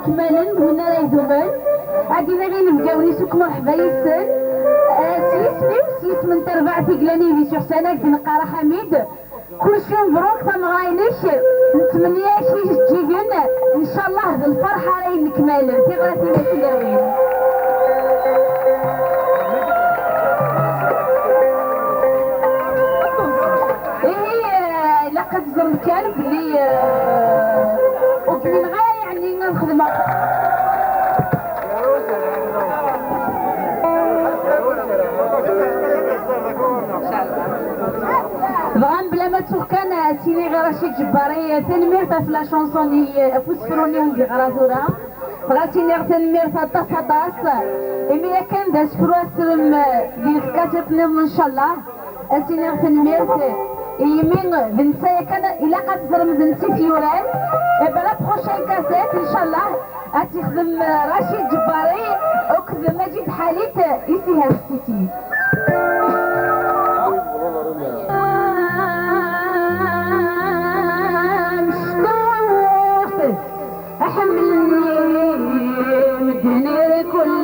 كمالا هنا راه دوبل عادي غير نبقاو سوق مرحبا يسال سيس من تربع تيقلاني في سور سنة كنقرا حميد كلشي مبروك تمغاينش نتمنى شي تجيكن ان شاء الله بالفرحه راهي نكمالا في غاتي تلاوين ايه لقد زرت كان بلي وكمن غير يعني نخدم بغان بلا ما تسوق كان سيني غير رشيد جباري تنمير في لا شونسون فوسفروني وندي غرازورا بغا سيني تنمير طاس إمي كان داس فروسرم ديال كاتبنا ان شاء الله سيني تنمير يمين بنسايا كان الا قد زرم بنتي فيوران بلا بروشين كاسيت ان شاء الله غتخدم رشيد جباري وكذا مجيد حاليت سيهم ستيتي حملني مدني كل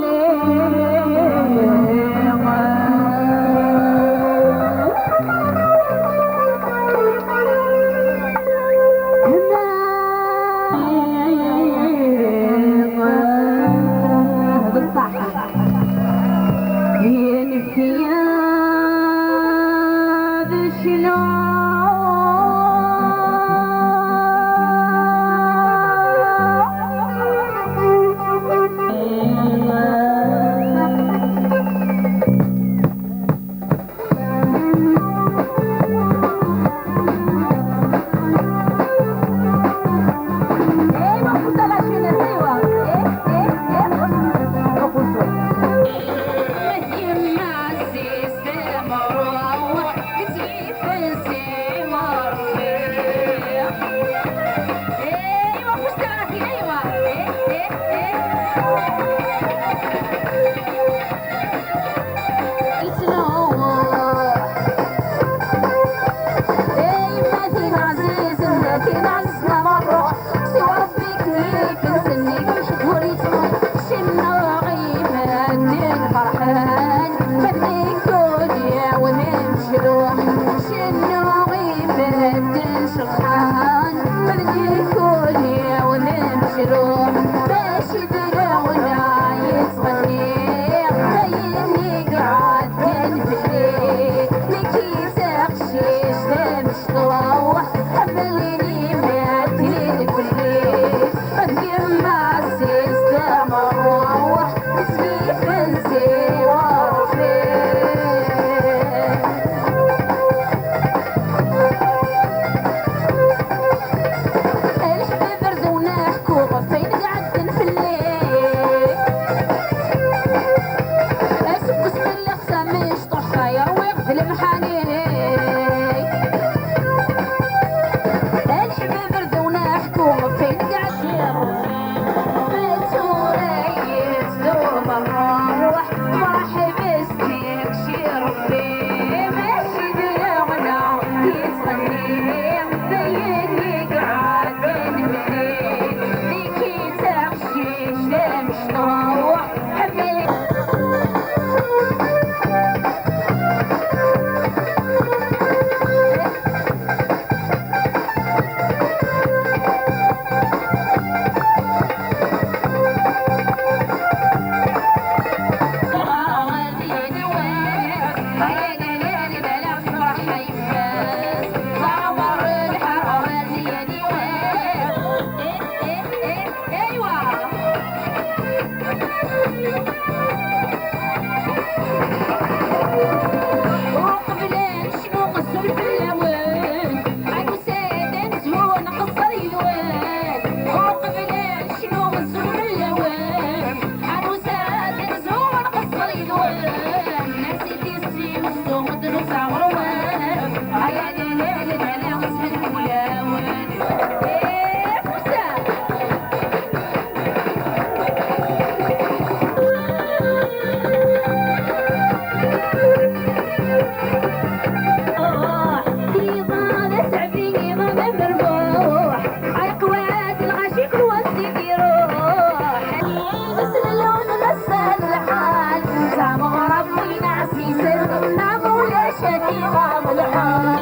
في غاب الحال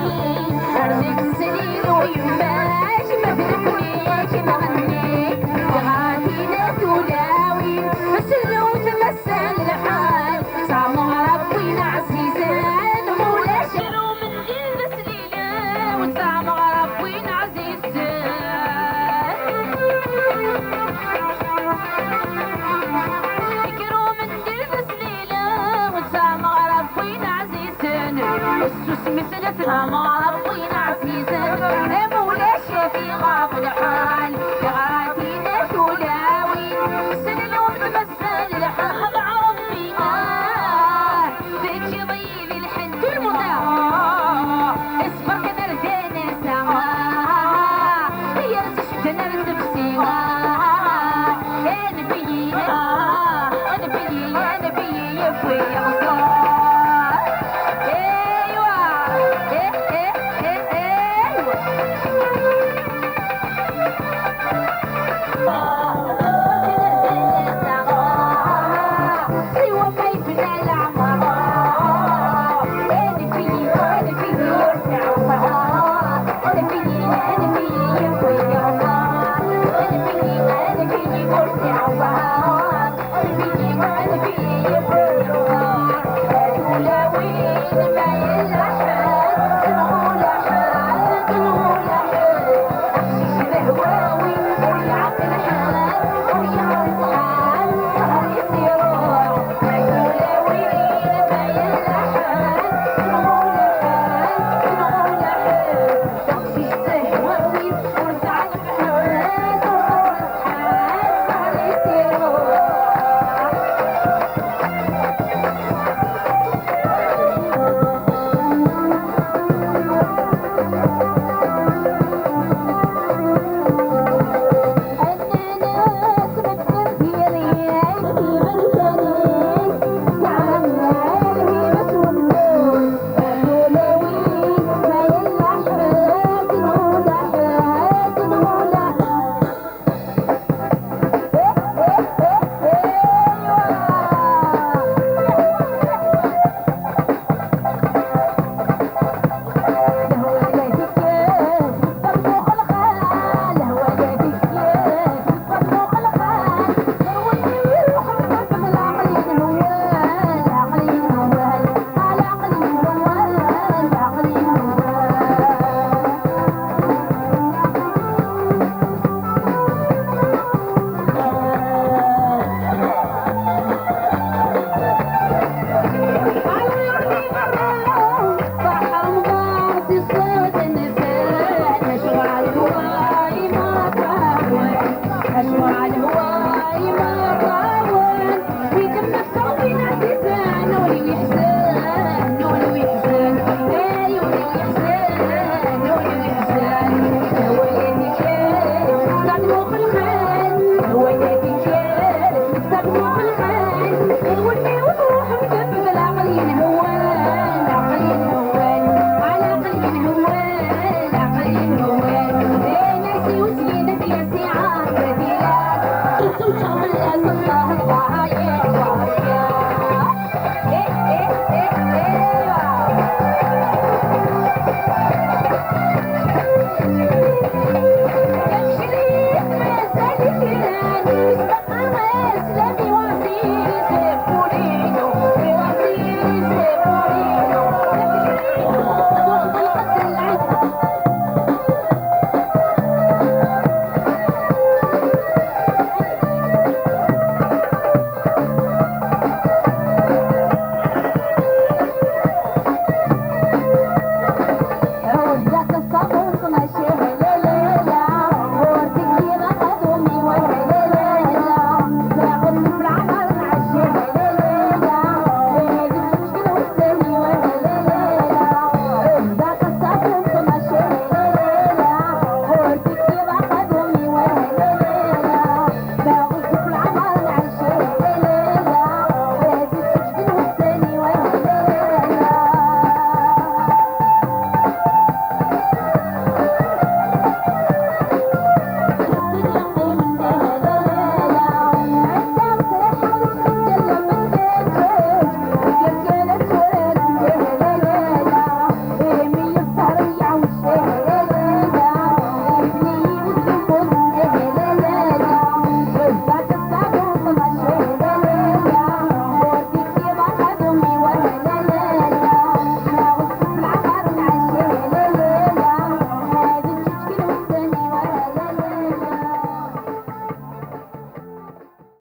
أرضك سليل ويماش ما بنبنيش نغنيك بغادينا تولاوي مسلو تمثل الحال صامو ربي عزيزان مولاش شرو من دين سليلة وصامو ربي عزيزان يكرو من دين سليلة وصامو ربي عزيزان السوس مثل صامو ربي عزيزان مولاش في غاب الحال بغادينا تولاوي سلو تمثل الحال عربي فيك ضيل الحن كل مضاع اصبر كذا رجعنا سوا هي رزشتنا رزبسي انا بيي انا بيي انا بيي يا فوي يا مصار ايوا سوى كيفنا العمر انا بيي يرجع انا بيي يبوي يا مصار انا بيي يرجع انا بيي يبوي يا مصار ولا وين ما